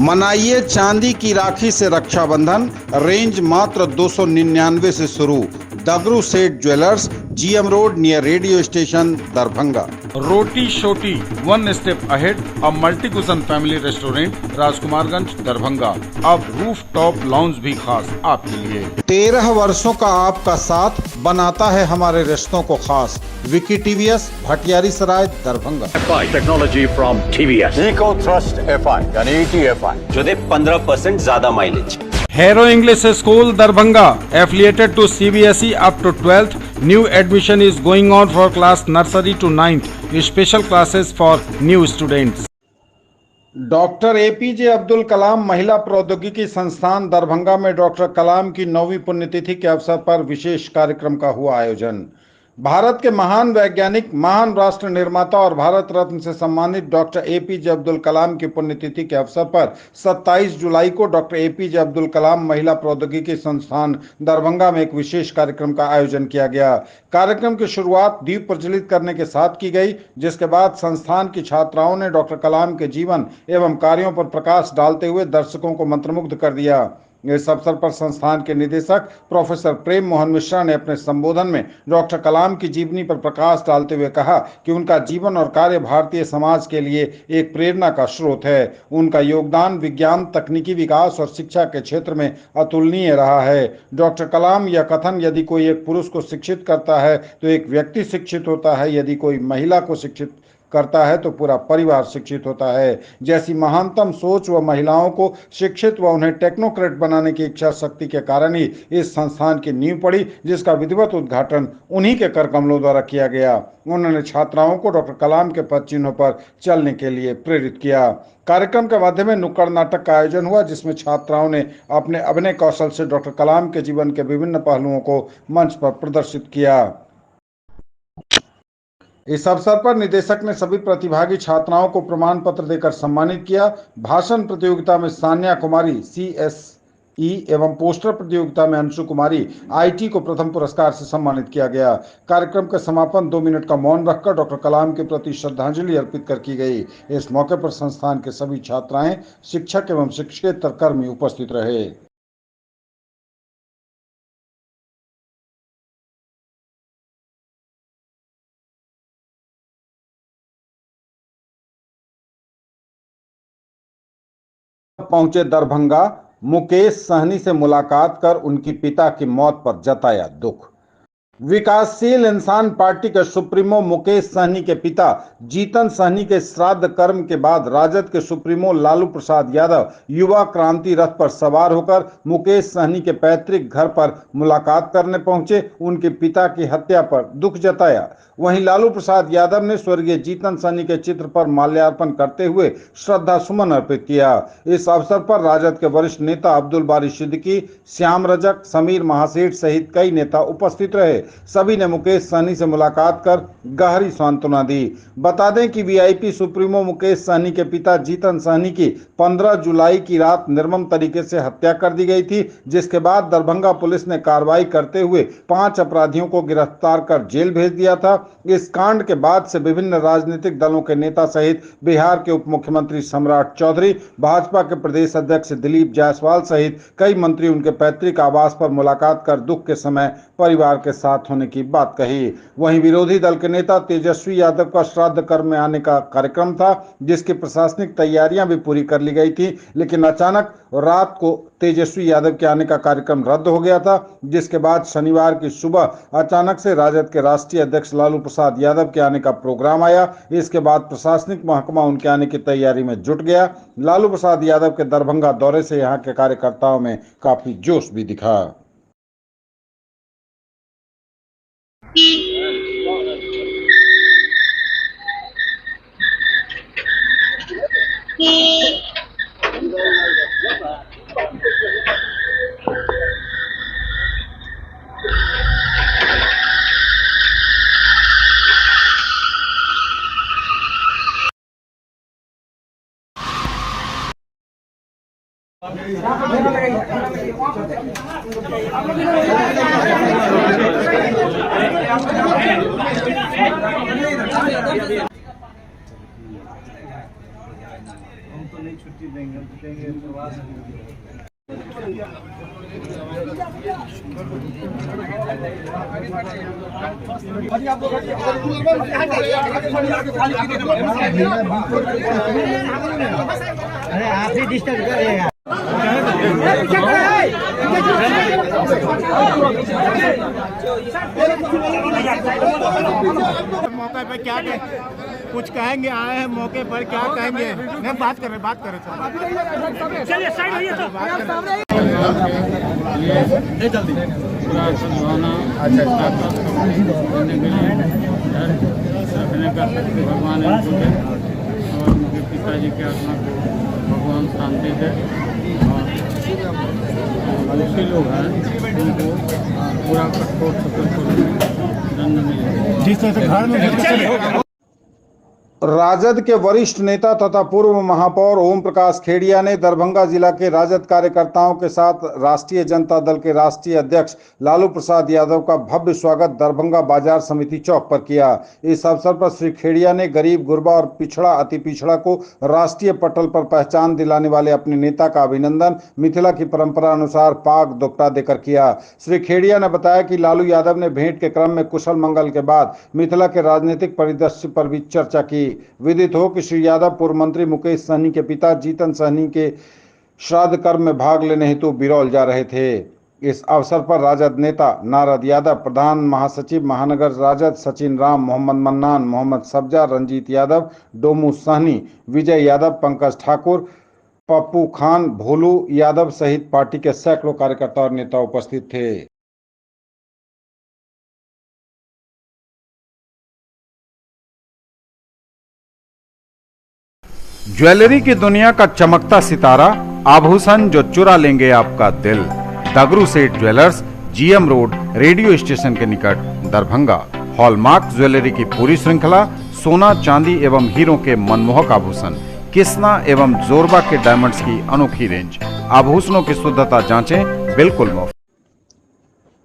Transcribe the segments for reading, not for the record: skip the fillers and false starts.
मनाइए चांदी की राखी से रक्षाबंधन, रेंज मात्र 299 से शुरू। Dagru Seth jewellers, GM road near radio station, Darbhanga. Roti Shoti, one step ahead, a multi cuisine family restaurant, Rajkumarganj, Darbhanga. अब रूफ टॉप लाउंज भी खास आपके लिए। 13 वर्षों का आपका साथ बनाता है हमारे रिश्तों को खास। Vicky TVS, Bhatiyari Sarai, Darbhanga. Technology from TVS, eco thrust FI यानी ईटीएफआई, जो दे 15% ज्यादा mileage. Hero English school, Darbhanga, affiliated to CBSE up to 12th. New admission is going on for class nursery to 9th. Special classes for new students. Doctor APJ Abdul Kalam महिला प्रौद्योगिकी संस्थान दरभंगा में doctor कलाम की 9वीं पुण्यतिथि के अवसर पर विशेष कार्यक्रम का हुआ आयोजन। भारत के महान वैज्ञानिक, महान राष्ट्र निर्माता और भारत रत्न से सम्मानित डॉक्टर एपीजे अब्दुल कलाम की पुण्यतिथि के अवसर पर 27 जुलाई को डॉक्टर एपीजे अब्दुल कलाम महिला प्रौद्योगिकी संस्थान दरभंगा में एक विशेष कार्यक्रम का आयोजन किया गया। कार्यक्रम की शुरुआत दीप प्रज्वलित करने के साथ की गई, जिसके बाद संस्थान की छात्राओं ने डॉक्टर कलाम के जीवन एवं कार्यों पर प्रकाश डालते हुए दर्शकों को मंत्रमुग्ध कर दिया। इस अवसर पर संस्थान के निदेशक प्रोफेसर प्रेम मोहन मिश्रा ने अपने संबोधन में डॉक्टर कलाम की जीवनी पर प्रकाश डालते हुए कहा कि उनका जीवन और कार्य भारतीय समाज के लिए एक प्रेरणा का स्रोत है। उनका योगदान विज्ञान, तकनीकी विकास और शिक्षा के क्षेत्र में अतुलनीय रहा है। डॉक्टर कलाम यह कथन, यदि कोई एक पुरुष को शिक्षित करता है तो एक व्यक्ति शिक्षित होता है, यदि कोई महिला को शिक्षित करता है तो पूरा परिवार शिक्षित होता है, जैसी महानतम सोच व महिलाओं को शिक्षित व उन्हें टेक्नोक्रेट बनाने की इच्छा शक्ति के कारण ही इस संस्थान की नींव पड़ी, जिसका विधिवत उद्घाटन उन्हीं के कर कमलों द्वारा किया गया। उन्होंने छात्राओं को डॉक्टर कलाम के पद चिन्हों पर चलने के लिए प्रेरित किया। कार्यक्रम के माध्यम में नुक्कड़ नाटक का आयोजन हुआ, जिसमें छात्राओं ने अपने अभिनय कौशल से डॉक्टर कलाम के जीवन के विभिन्न पहलुओं को मंच पर प्रदर्शित किया। इस अवसर पर निदेशक ने सभी प्रतिभागी छात्राओं को प्रमाण पत्र देकर सम्मानित किया। भाषण प्रतियोगिता में सान्या कुमारी CSE एवं पोस्टर प्रतियोगिता में अंशु कुमारी IT को प्रथम पुरस्कार से सम्मानित किया गया। कार्यक्रम के समापन 2 मिनट का मौन रखकर डॉक्टर कलाम के प्रति श्रद्धांजलि अर्पित कर की गई। इस मौके पर संस्थान के सभी छात्राएं, शिक्षक एवं शिक्षकेतर कर्मी उपस्थित रहे। पहुंचे दरभंगा, मुकेश सहनी से मुलाकात कर उनकी पिता की मौत पर जताया दुख। विकासशील इंसान पार्टी के सुप्रीमो मुकेश सहनी के पिता जीतन सहनी के श्राद्ध कर्म के बाद राजद के सुप्रीमो लालू प्रसाद यादव युवा क्रांति रथ पर सवार होकर मुकेश सहनी के पैतृक घर पर मुलाकात करने पहुंचे। उनके पिता की हत्या पर दुख जताया। वहीं लालू प्रसाद यादव ने स्वर्गीय जीतन सहनी के चित्र पर माल्यार्पण करते हुए श्रद्धा सुमन अर्पित किया। इस अवसर पर राजद के वरिष्ठ नेता अब्दुल बारी सिद्दीकी, श्याम रजक, समीर महासेठ सहित कई नेता उपस्थित रहे। सभी ने मुकेश सहनी से मुलाकात कर गहरी सांत्वना दी। बता दें कि वीआईपी सुप्रीमो मुकेश सहनी के पिता जीतन सहनी की 15 जुलाई की रात निर्मम तरीके से हत्या कर दी गई थी, जिसके बाद दरभंगा पुलिस ने कार्रवाई करते हुए 5 अपराधियों को गिरफ्तार कर जेल भेज दिया था। इस कांड के बाद से विभिन्न राजनीतिक दलों के नेता सहित बिहार के उप मुख्यमंत्री सम्राट चौधरी, भाजपा के प्रदेश अध्यक्ष दिलीप जायसवाल सहित कई मंत्री उनके पैतृक आवास पर मुलाकात कर दुख के समय परिवार के साथ होने की बात कही। वहीं विरोधी दल के नेता तेजस्वी यादव का श्राद्ध कर्म में आने का कार्यक्रम था, जिसकी प्रशासनिक तैयारियां भी पूरी कर ली गई थी, लेकिन अचानक रात को तेजस्वी यादव के आने का कार्यक्रम रद्द हो गया था, जिसके बाद शनिवार की सुबह अचानक से राजद के राष्ट्रीय अध्यक्ष लालू प्रसाद यादव के आने का प्रोग्राम आया। इसके बाद प्रशासनिक महकमा उनके आने की तैयारी में जुट गया। लालू प्रसाद यादव के दरभंगा दौरे से यहाँ के कार्यकर्ताओं में काफी जोश भी दिखा। नहीं छुट्टी देंगे, हम तो कहेंगे प्रवास अरे आप ही डिस्टर्ब करिएगा। मौके पे क्या कुछ कहेंगे, आए हैं मौके पर क्या कहेंगे? नहीं बात कर रहे चलिए साइड होइए तो भगवान और उनके पिताजी के आत्मा को भगवान शांति दे और दूसरे लोग हैं उनको पूरा कठोर दंड मिले। जिस तरह से घर में राजद के वरिष्ठ नेता तथा पूर्व महापौर ओम प्रकाश खेड़िया ने दरभंगा जिला के राजद कार्यकर्ताओं के साथ राष्ट्रीय जनता दल के राष्ट्रीय अध्यक्ष लालू प्रसाद यादव का भव्य स्वागत दरभंगा बाजार समिति चौक पर किया। इस अवसर पर श्री खेड़िया ने गरीब, गुरबा और पिछड़ा, अति पिछड़ा को राष्ट्रीय पटल पर पहचान दिलाने वाले अपने नेता का अभिनंदन मिथिला की परंपरा अनुसार पाग दोपटा देकर किया। श्री खेड़िया ने बताया कि लालू यादव ने भेंट के क्रम में कुशल मंगल के बाद मिथिला के राजनीतिक परिदृश्य पर भी चर्चा की। विदित हो कि श्री यादव पूर्व मंत्री मुकेश सहनी के पिता जीतन सहनी के श्राद्ध कर्म में भाग लेने हेतु बिरौल जा रहे थे। इस अवसर पर राजद नेता नारद यादव, प्रधान महासचिव महानगर राजद सचिन राम, मोहम्मद मन्नान, मोहम्मद सब्जा, रंजीत यादव, डोमू सहनी, विजय यादव, पंकज ठाकुर, पप्पू खान, भोलू यादव सहित पार्टी के सैकड़ों कार्यकर्ता और नेता उपस्थित थे। ज्वेलरी की दुनिया का चमकता सितारा, आभूषण जो चुरा लेंगे आपका दिल। दगरू Seth jewellers, GM road, radio station के निकट, दरभंगा। हॉलमार्क ज्वेलरी की पूरी श्रृंखला, सोना, चांदी एवं हीरों के मनमोहक आभूषण, किस्ना एवं जोरबा के डायमंड्स की अनोखी रेंज। आभूषणों की शुद्धता जांचें, बिल्कुल मुफ्त।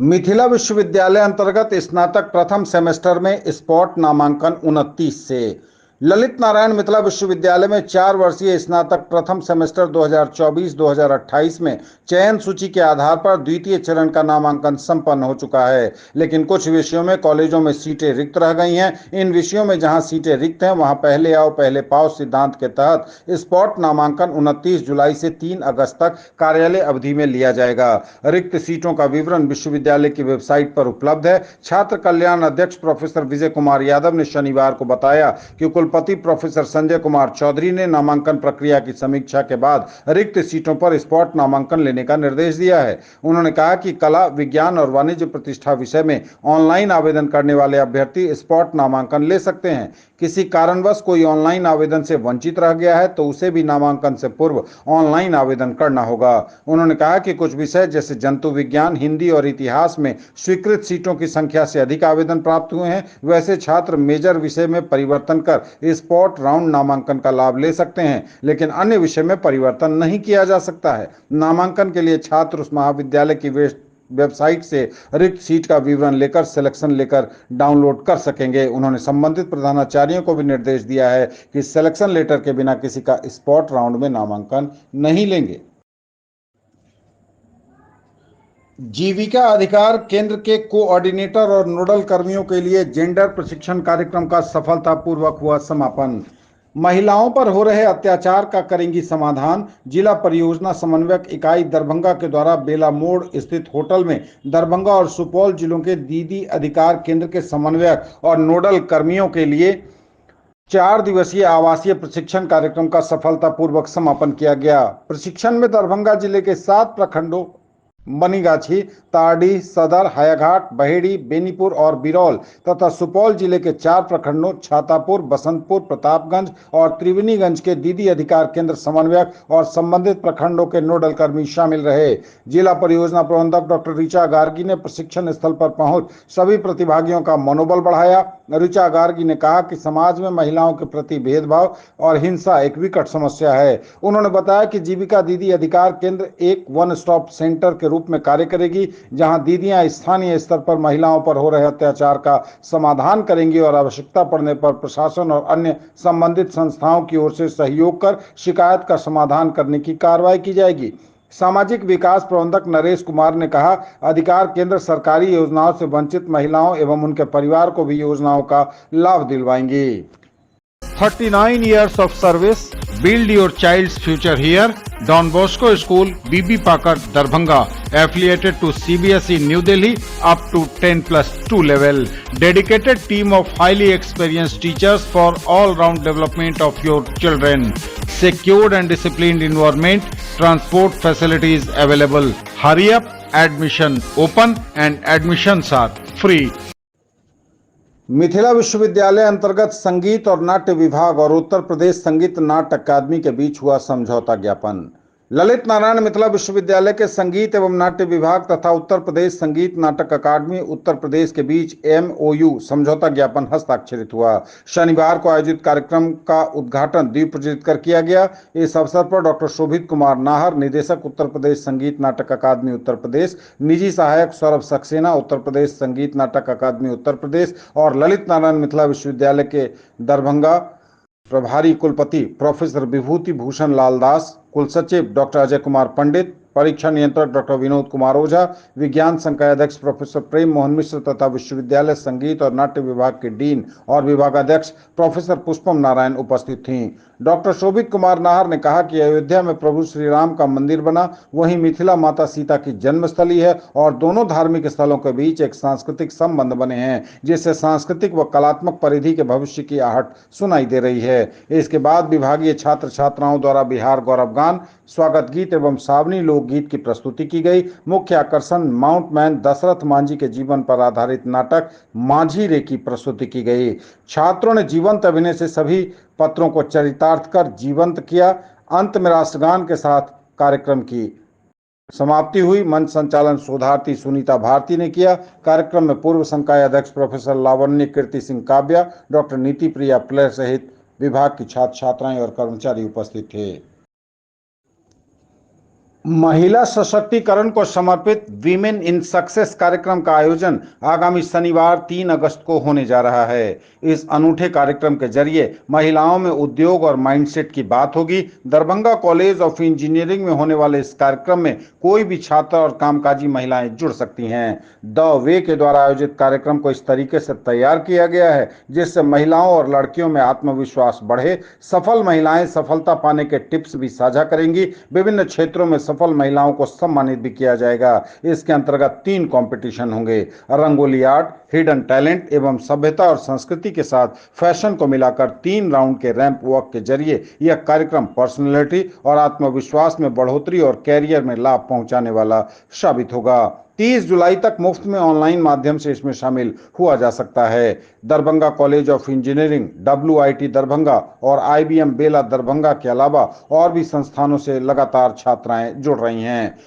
मिथिला विश्वविद्यालय अंतर्गत स्नातक प्रथम सेमेस्टर में स्पॉट नामांकन 29 से। ललित नारायण मिथिला विश्वविद्यालय में 4 वर्षीय स्नातक प्रथम सेमेस्टर 2024-2028 में चयन सूची के आधार पर द्वितीय चरण का नामांकन संपन्न हो चुका है, लेकिन कुछ विषयों में कॉलेजों में सीटें रिक्त रह गई हैं। इन विषयों में जहां सीटें रिक्त हैं वहां पहले आओ पहले पाओ सिद्धांत के तहत स्पॉट नामांकन 29 जुलाई से 3 अगस्त तक कार्यालय अवधि में लिया जाएगा। रिक्त सीटों का विवरण विश्वविद्यालय की वेबसाइट पर उपलब्ध है। छात्र कल्याण अध्यक्ष प्रोफेसर विजय कुमार यादव ने शनिवार को बताया कि कुलपति प्रोफेसर संजय कुमार चौधरी ने नामांकन प्रक्रिया की समीक्षा के बाद रिक्त सीटों पर स्पॉट नामांकन लेने का निर्देश दिया है। उन्होंने कहा कि कला, विज्ञान और वाणिज्य प्रतिष्ठा विषय में ऑनलाइन आवेदन करने वाले अभ्यर्थी स्पॉट नामांकन ले सकते हैं। किसी कारणवश कोई ऑनलाइन आवेदन से वंचित रह गया है तो उसे भी नामांकन से पूर्व ऑनलाइन आवेदन करना होगा। उन्होंने कहा कि कुछ विषय जैसे जंतु विज्ञान, हिंदी और इतिहास में स्वीकृत सीटों की संख्या से अधिक आवेदन प्राप्त हुए हैं। वैसे छात्र मेजर विषय में परिवर्तन कर स्पॉट राउंड नामांकन का लाभ ले सकते हैं, लेकिन अन्य विषय में परिवर्तन नहीं किया जा सकता है। नामांकन के लिए छात्र उस महाविद्यालय की वेबसाइट से रिक्त सीट का विवरण लेकर सिलेक्शन लेकर डाउनलोड कर सकेंगे। उन्होंने संबंधित प्रधानाचार्यों को भी निर्देश दिया है कि सिलेक्शन लेटर के बिना किसी का स्पॉट राउंड में नामांकन नहीं लेंगे। जीविका अधिकार केंद्र के कोऑर्डिनेटर और नोडल कर्मियों के लिए जेंडर प्रशिक्षण कार्यक्रम का सफलतापूर्वक हुआ समापन। महिलाओं पर हो रहे अत्याचार का करेंगी समाधान। जिला परियोजना समन्वयक इकाई दरभंगा के द्वारा बेला मोड़ स्थित होटल में दरभंगा और सुपौल जिलों के दीदी अधिकार केंद्र के समन्वयक और नोडल कर्मियों के लिए 4 दिवसीय आवासीय प्रशिक्षण कार्यक्रम का सफलतापूर्वक समापन किया गया। प्रशिक्षण में दरभंगा जिले के 7 प्रखंडों बनीगाछी, तारडी, सदर, हायाघाट, बहेड़ी, बेनीपुर और बिरौल तथा सुपौल जिले के 4 प्रखंडों छातापुर, बसंतपुर, प्रतापगंज और त्रिवेणीगंज के दीदी अधिकार केंद्र समन्वयक और संबंधित प्रखंडों के नोडल कर्मी शामिल रहे। जिला परियोजना प्रबंधक डॉक्टर ऋचा गार्गी ने प्रशिक्षण स्थल पर पहुंच सभी प्रतिभागियों का मनोबल बढ़ाया। ऋचा गार्गी ने कहा कि समाज में महिलाओं के प्रति भेदभाव और हिंसा एक विकट समस्या है। उन्होंने बताया कि जीविका दीदी अधिकार केंद्र एक वन स्टॉप सेंटर के रूप में कार्य करेगी, जहां दीदियां स्थानीय स्तर पर महिलाओं पर हो रहे अत्याचार का समाधान करेंगी और आवश्यकता पड़ने पर प्रशासन और अन्य संबंधित संस्थाओं की ओर से सहयोग कर शिकायत का समाधान करने की कार्रवाई की जाएगी। सामाजिक विकास प्रबंधक नरेश कुमार ने कहा, अधिकार केंद्र सरकारी योजनाओं से वंचित महिलाओं एवं उनके परिवार को भी योजनाओं का लाभ दिलवाएंगे। 39 years of service, build your child's future here. Don Bosco School, BB Pakar, Darbhanga, affiliated to CBSE New Delhi up to 10+2 level. Dedicated team of highly experienced teachers for all-round development of your children. Secured and disciplined environment, transport facilities available. Hurry up, admission open and admissions are free. Mithila विश्वविद्यालय अंतर्गत संगीत और नाट्य विभाग और उत्तर प्रदेश संगीत नाट्य अकादमी के बीच हुआ समझौता ज्ञापन। ललित नारायण मिथिला विश्वविद्यालय के संगीत एवं नाट्य विभाग तथा उत्तर प्रदेश संगीत नाटक अकादमी उत्तर प्रदेश के बीच MOU समझौता ज्ञापन हस्ताक्षरित हुआ। शनिवार को आयोजित कार्यक्रम का उद्घाटन दीप प्रज्वलित कर किया गया। इस अवसर पर डॉक्टर शोभित कुमार नाहर, निदेशक उत्तर प्रदेश संगीत नाटक अकादमी उत्तर प्रदेश, निजी सहायक सौरभ सक्सेना, उत्तर प्रदेश संगीत नाटक अकादमी उत्तर प्रदेश और ललित नारायण मिथिला विश्वविद्यालय के दरभंगा प्रभारी कुलपति प्रोफेसर विभूति भूषण लाल दास, कुलसचिव डॉक्टर अजय कुमार पंडित, परीक्षा नियंत्रक डॉक्टर विनोद कुमार ओझा, विज्ञान संकाय अध्यक्ष प्रोफेसर प्रेम मोहन मिश्र तथा विश्वविद्यालय संगीत और नाट्य विभाग के डीन और विभागाध्यक्ष प्रोफेसर पुष्पम नारायण उपस्थित थीं। डॉक्टर शोभित कुमार नाहर ने कहा कि अयोध्या में प्रभु श्री राम का मंदिर बना, वहीं मिथिला माता सीता की जन्मस्थली है और दोनों धार्मिक स्थलों के बीच एक सांस्कृतिक संबंध बने हैं, जिससे सांस्कृतिक व कलात्मक परिधि के भविष्य की आहट सुनाई दे रही है। इसके बाद विभागीय छात्र छात्राओं द्वारा बिहार गौरव गान, स्वागत गीत एवं सावनी लोकगीत की प्रस्तुति की गई। मुख्य आकर्षण माउंट मैन दशरथ मांझी के जीवन पर आधारित नाटक मांझी रे की प्रस्तुति की गई। छात्रों ने जीवंत अभिनय से सभी पत्रों को चरितार्थ कर जीवंत किया। अंत में राष्ट्रगान के साथ कार्यक्रम की समाप्ति हुई। मंच संचालन शोधार्थी सुनीता भारती ने किया। कार्यक्रम में पूर्व संकाय अध्यक्ष प्रोफेसर लावण्य कीर्ति सिंह काव्या, डॉक्टर नीति प्रिया प्लेयर सहित विभाग की छात्र छात्राएं और कर्मचारी उपस्थित थे। महिला सशक्तिकरण को समर्पित वीमेन इन सक्सेस कार्यक्रम का आयोजन आगामी शनिवार 3 अगस्त को होने जा रहा है। इस अनूठे कार्यक्रम के जरिए महिलाओं में उद्योग और माइंडसेट की बात होगी। दरभंगा कॉलेज ऑफ इंजीनियरिंग में होने वाले इस कार्यक्रम में कोई भी छात्र और कामकाजी महिलाएं जुड़ सकती हैं। द वे के द्वारा आयोजित कार्यक्रम को इस तरीके से तैयार किया गया है जिससे महिलाओं और लड़कियों में आत्मविश्वास बढ़े। सफल महिलाएं सफलता पाने के टिप्स भी साझा करेंगी। विभिन्न क्षेत्रों में सफल महिलाओं को सम्मानित भी किया जाएगा। इसके अंतर्गत 3 कंपटीशन होंगे: रंगोली आर्ट, हिडन टैलेंट एवं सभ्यता और संस्कृति के साथ फैशन को मिलाकर 3 राउंड के रैंप वॉक के जरिए यह कार्यक्रम पर्सनैलिटी और आत्मविश्वास में बढ़ोतरी और कैरियर में लाभ पहुंचाने वाला साबित होगा। 30 जुलाई तक मुफ्त में ऑनलाइन माध्यम से इसमें शामिल हुआ जा सकता है। Darbhanga college of engineering, WIT Darbhanga और IBM बेला दरभंगा के अलावा और भी संस्थानों से लगातार छात्राएं जुड़ रही हैं।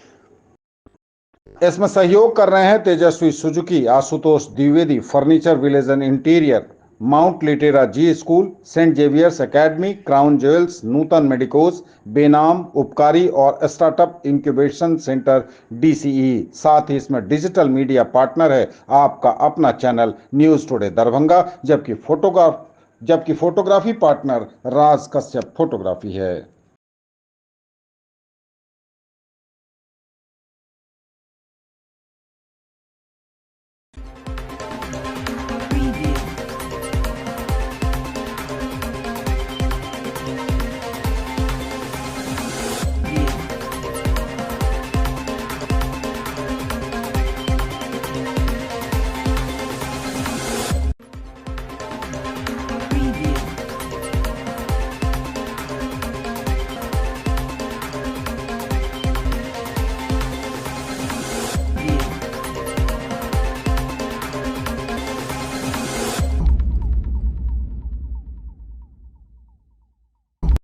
इसमें सहयोग कर रहे हैं Tejasvi Suzuki, Ashutosh Dwivedi, furniture village and interior, Mount Litera Zee school, Saint Xavier's academy, Crown Jewels, Nutan medicos, बेनाम, उपकारी और स्टार्टअप इंक्यूबेशन सेंटर DCE। साथ ही इसमें डिजिटल मीडिया पार्टनर है आपका अपना चैनल न्यूज टुडे दरभंगा, जबकि फोटोग्राफी पार्टनर राज कश्यप फोटोग्राफी है।